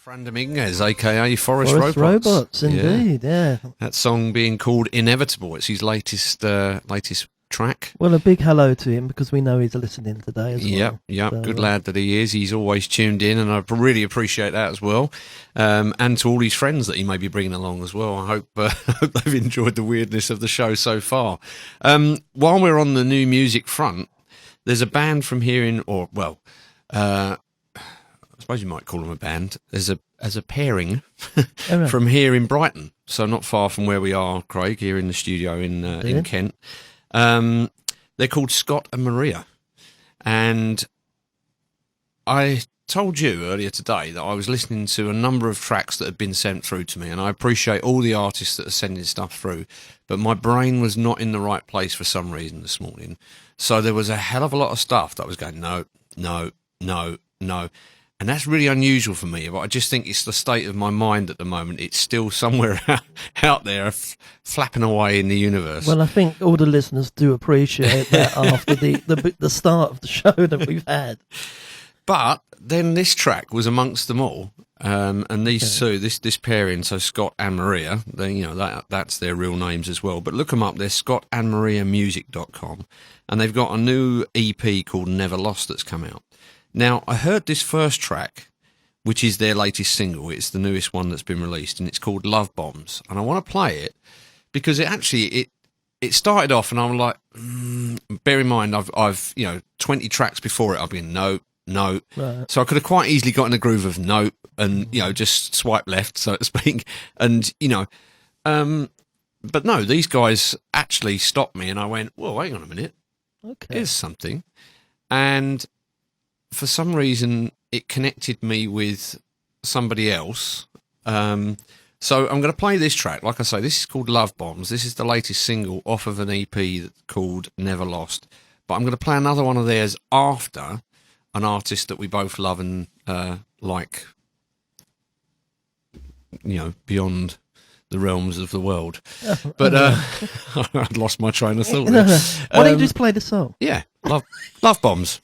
Fran Dominguez, aka Forest Forest Robots. Robots, indeed, yeah. That song being called Inevitable. It's his latest track. Well, a big hello to him because we know he's listening today as well. Yep, So, good lad that he is. He's always tuned in, and I really appreciate that as well. And to all his friends that he may be bringing along as well. I hope they've enjoyed the weirdness of the show so far. While we're on the new music front, there's a band from here in, I suppose you might call them a band. There's a pairing right. from here in Brighton, so not far from where we are, Craig, here in the studio in Kent. They're called Scott and Maria, and I told you earlier today that I was listening to a number of tracks that had been sent through to me, and I appreciate all the artists that are sending stuff through, but my brain was not in the right place for some reason this morning. So there was a hell of a lot of stuff that I was going, no. And that's really unusual for me, but I just think it's the state of my mind at the moment. It's still somewhere out there flapping away in the universe. Well, I think all the listeners do appreciate that after the start of the show that we've had. But then this track was amongst them all, and these two, this pairing, so Scott and Maria, that's their real names as well. But look them up, they're scottandmariamusic.com, and they've got a new EP called Never Lost that's come out. Now, I heard this first track, which is their latest single. It's the newest one that's been released, and it's called Love Bombs. And I want to play it because it started off, and I'm like, bear in mind, I've 20 tracks before it, I've been no. Right. So I could have quite easily got in a groove of no, and just swipe left, so to speak, and but no, these guys actually stopped me, and I went, well, hang on a minute, Okay, here's something, and for some reason, it connected me with somebody else. So I'm going to play this track. Like I say, this is called Love Bombs. This is the latest single off of an EP called Never Lost. But I'm going to play another one of theirs after an artist that we both love and like, beyond the realms of the world. But I'd lost my train of thought there. Why don't you just play the song? Yeah, Love Bombs.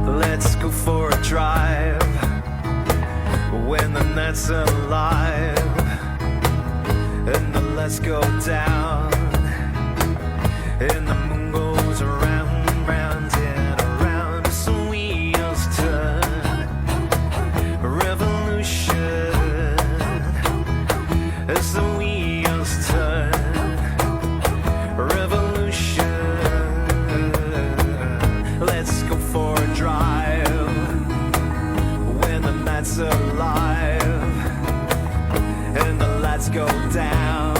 Let's go for a drive when the night's alive, and let's go down, and the moon goes around, round and around, so wheels turn, revolution, as the wheels turn, revolution. Let's go for a drive when the night's alive, and the lights go down,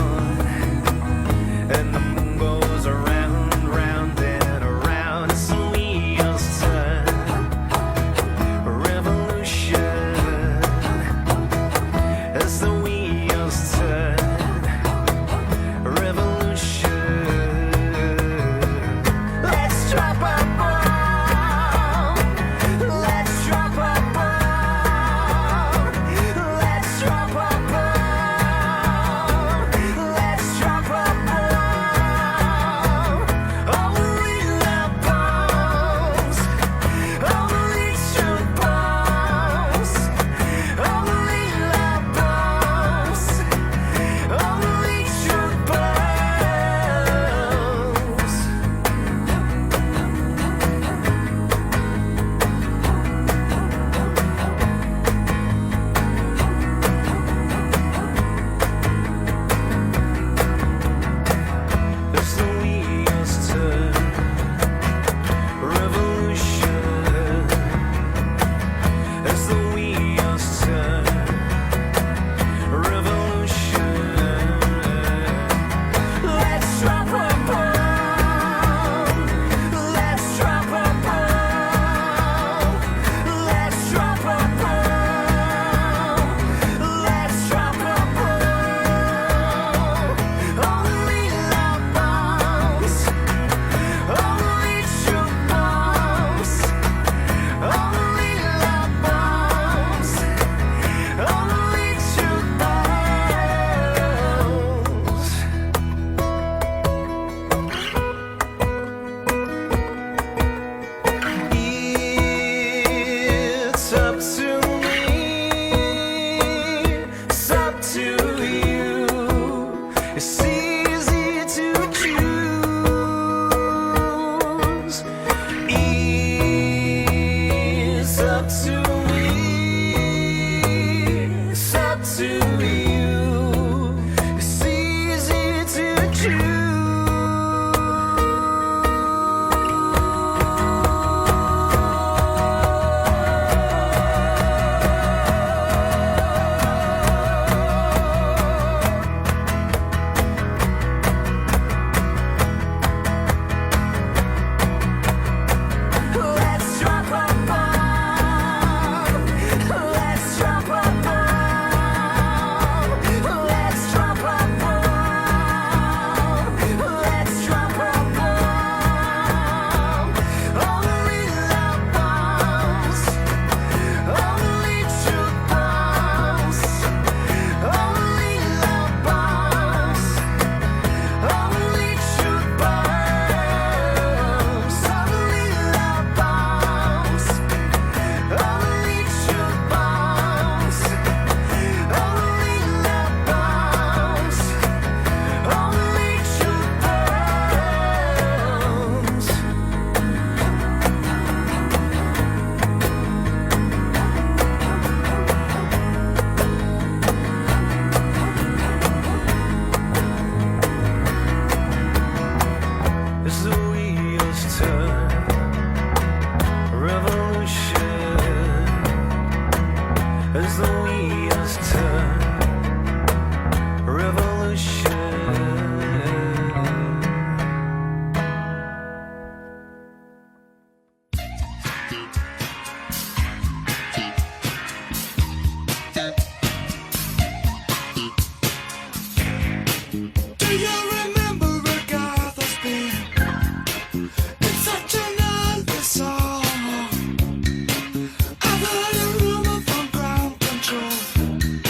wheels turn. Revolution as the wheels turn. Revolution. Do you remember Agatha Spin? It's such an ugly song. I've heard a rumor from ground control.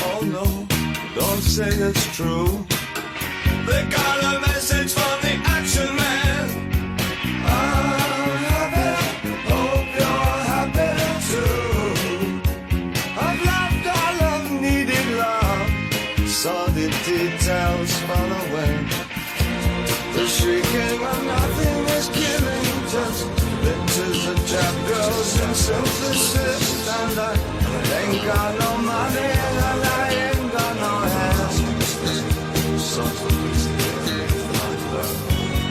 Oh no, don't say it's true. They got a message from the action man. I'm happy, hope you're happy too. I've loved all of needed love, saw the details fall away. The shrieking of nothing is killing, just pictures of trap girls and synthesis. And I ain't got no money and I ain't got no hands.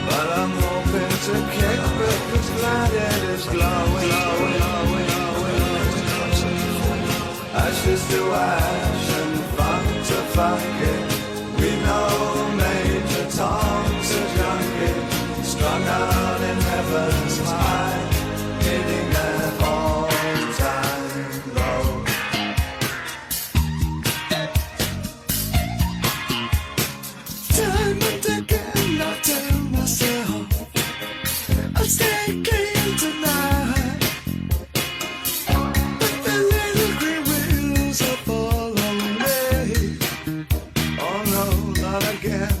But I'm hoping to kick because glad it is glowing. Ashes to ash and funk to fuck it. We know Major Tom's a junkie, strung out in heaven's high, hitting an all-time low. Time and again I tell myself I'll stay clean tonight. But the little green wheels are following me. Oh no, not again.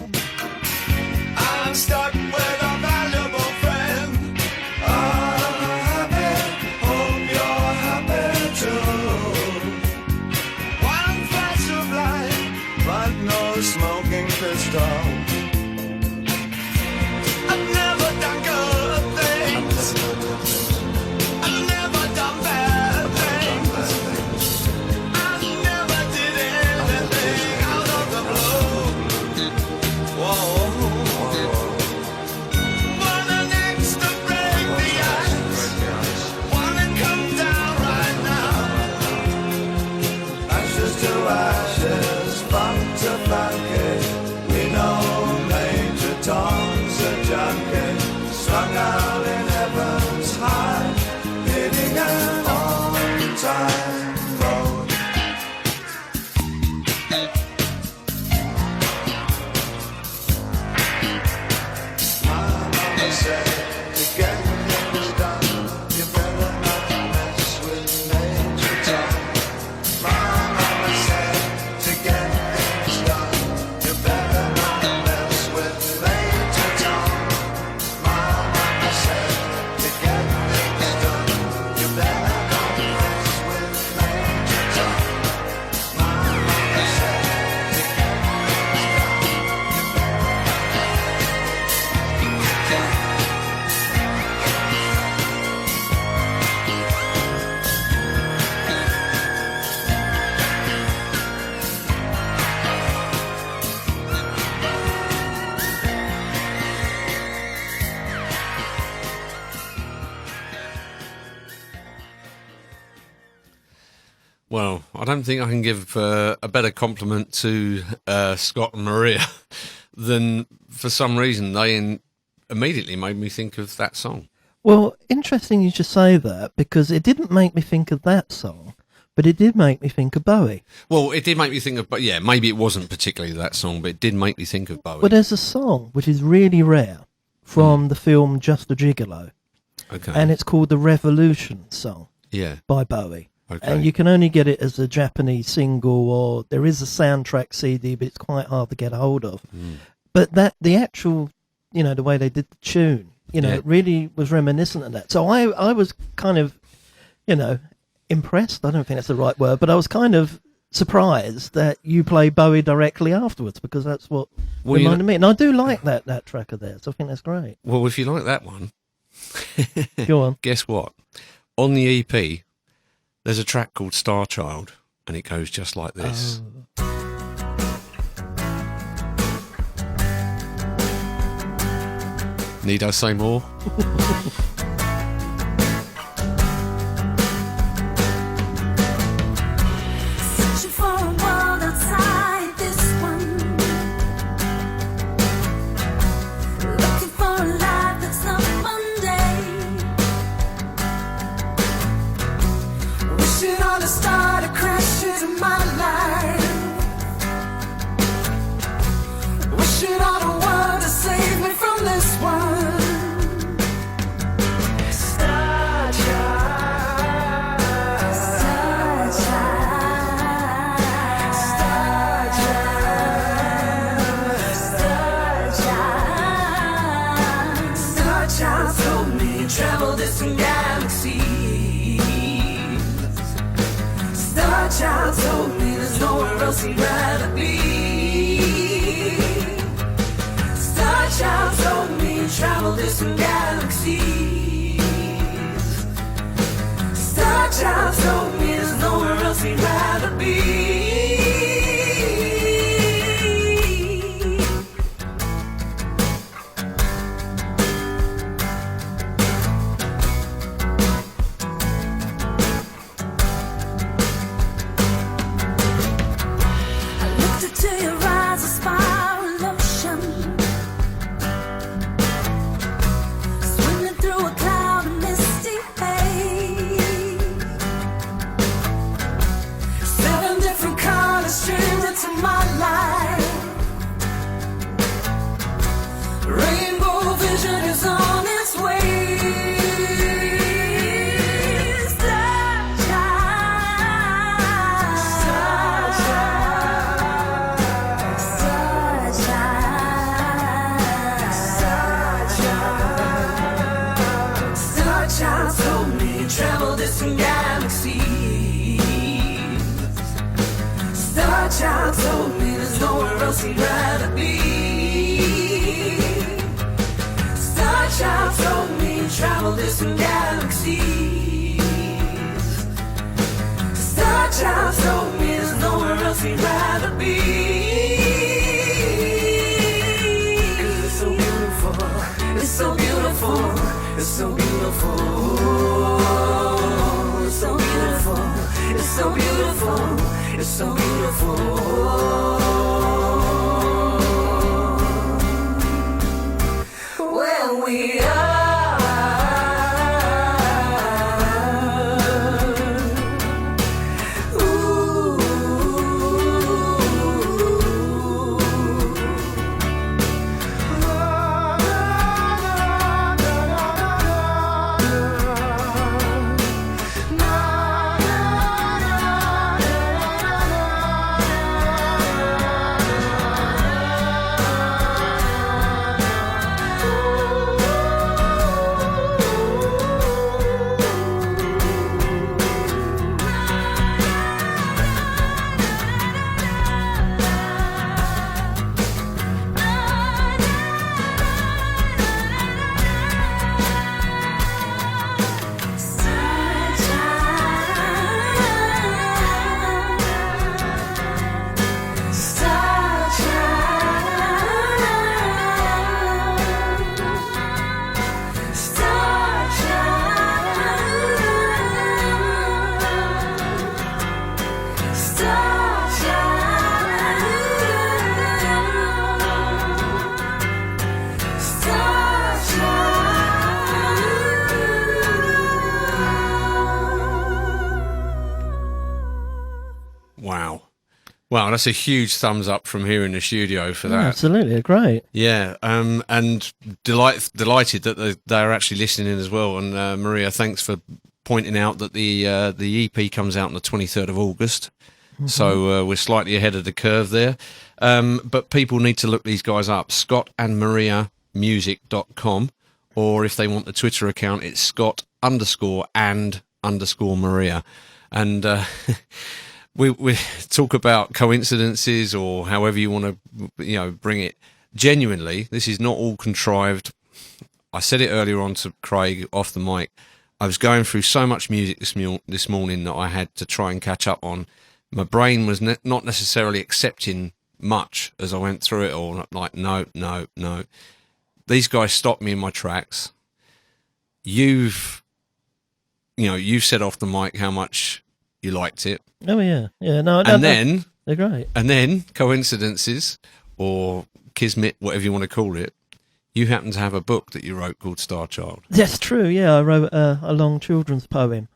I'm stuck with a valuable friend. I'm happy, hope you're happy too. One flash of light, but no smoking pistol. I've never done good things. I've never done bad things. I never did anything out of the blue. Whoa. Want an axe to break the ice. Wanna come down right now. Ashes to ashes, funk to funky. We know Major Tom's a junkie, strung out in heaven's high, hitting an all-time road. My mama said, to get things done, you better not mess with Major Tom. My mama said, to get things done, you better not mess with Major Tom. My mama said, to get things done, you better not mess with Major Tom. My mama said, to get things done. Well, I don't think I can give a better compliment to Scott and Maria than, for some reason, they immediately made me think of that song. Well, interesting you should say that, because it didn't make me think of that song, but it did make me think of Bowie. Well, it did make me think of, but yeah, maybe it wasn't particularly that song, but it did make me think of Bowie. Well, there's a song which is really rare from the film Just a Gigolo, Okay. and it's called the Revolution song Yeah. by Bowie. Okay. And you can only get it as a Japanese single, or there is a soundtrack CD, but it's quite hard to get hold of. But the actual, the way they did the tune, Yeah. it really was reminiscent of that. So I was kind of, impressed. I don't think that's the right word, but I was kind of surprised that you play Bowie directly afterwards, because that's what Well, you reminded me. And I do like that track of theirs. I think that's great. Well, if you like that one, Go on. guess what? On the EP, there's a track called Star Child, and it goes just like this. Need I say more? Searching for a world outside this one. Looking for a life that's not mundane. Wishing on a star to crash into my life. Wishing on a world to save me from this one. Starchild told me travel distant galaxies. Starchild told me there's nowhere else he'd rather be. Starchild told me travel distant galaxies. Starchild told me there's nowhere else he'd rather be. I looked into your eyes, a spiral ocean, swimming through a cloud of misty haze. 7 different colors streamed into my life. Rainbow vision is on its way. Starchild told me travel distant galaxies. Starchild told me there's nowhere else he'd rather be. Starchild told me travel distant galaxies. Starchild told me there's nowhere else he'd rather be. 'Cause it's so beautiful, it's so beautiful, it's so beautiful, it's so beautiful, it's so beautiful, it's so beautiful. When we are Wow. Wow, that's a huge thumbs up from here in the studio for that. Absolutely, great. Yeah, and delighted that they're actually listening in as well. And Maria, thanks for pointing out that the EP comes out on the 23rd of August. So we're slightly ahead of the curve there. But people need to look these guys up, scottandmariamusic.com, or if they want the Twitter account, it's Scott_and_Maria. And we talk about coincidences or however you want to, bring it. Genuinely, this is not all contrived. I said it earlier on to Craig off the mic. I was going through so much music this morning that I had to try and catch up on. My brain was not necessarily accepting much as I went through it all. Like, no. these guys stopped me in my tracks. You've said off the mic how much you liked it. Oh yeah, yeah. No, And then they're great. coincidences or kismet, whatever you want to call it, you happen to have a book that you wrote called Star Child. That's true. Yeah, I wrote a long children's poem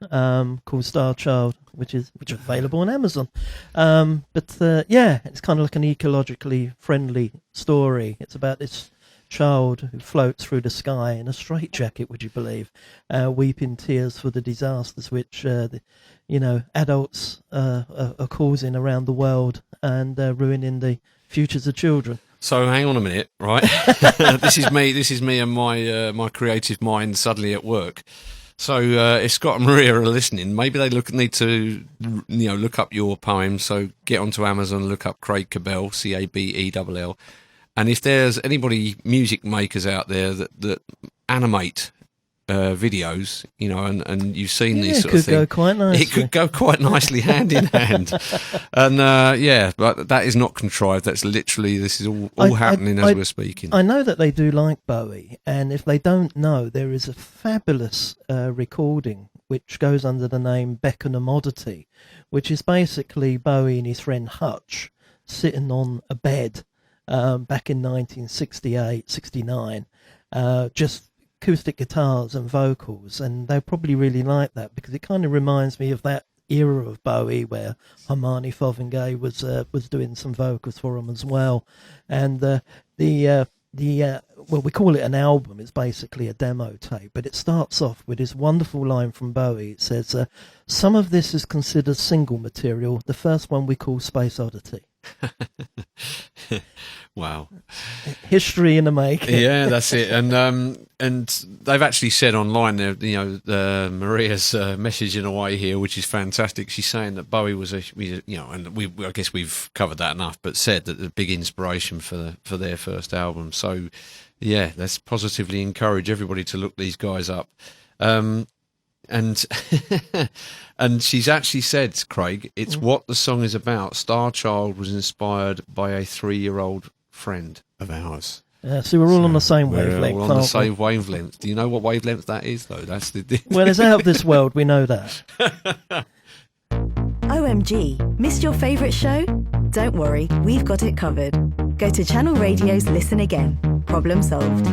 called Star Child, which is available on Amazon. It's kind of like an ecologically friendly story. It's about this child who floats through the sky in a straitjacket, would you believe, weeping tears for the disasters which adults are causing around the world and ruining the futures of children. So hang on a minute, right? This is me and my creative mind suddenly at work. So if Scott and Maria are listening, maybe they need to look up your poem. So get onto Amazon, look up Craig Cabell, Cabell, and if there's anybody, music makers out there that animate videos, and you've seen these sort of things. It could go quite nicely. It could go quite nicely hand in hand. And but that is not contrived. That's literally, this is all happening as we're speaking. I know that they do like Bowie, and if they don't know, there is a fabulous recording which goes under the name Beckenham Oddity, which is basically Bowie and his friend Hutch sitting on a bed back in 1968, 69, just acoustic guitars and vocals, and they probably really like that because it kind of reminds me of that era of Bowie where Hermione Fotheringham was doing some vocals for him as well. And we call it an album. It's basically a demo tape, but it starts off with this wonderful line from Bowie. It says, "Some of this is considered single material. The first one we call Space Oddity." Wow. History in the making. Yeah, that's it. And they've actually said online, Maria's messaging away here, which is fantastic. She's saying that Bowie was I guess we've covered that enough, but said that the big inspiration for their first album. So yeah, let's positively encourage everybody to look these guys up. And and she's actually said, Craig, it's what the song is about. Star Child was inspired by a 3-year-old friend of ours. So we're all on the same wavelength. We're on the same wavelength. Do you know what wavelength that is, though? That's the. Well, it's out of this world. We know that. OMG, missed your favourite show? Don't worry, we've got it covered. Go to Channel Radio's Listen Again. Problem solved.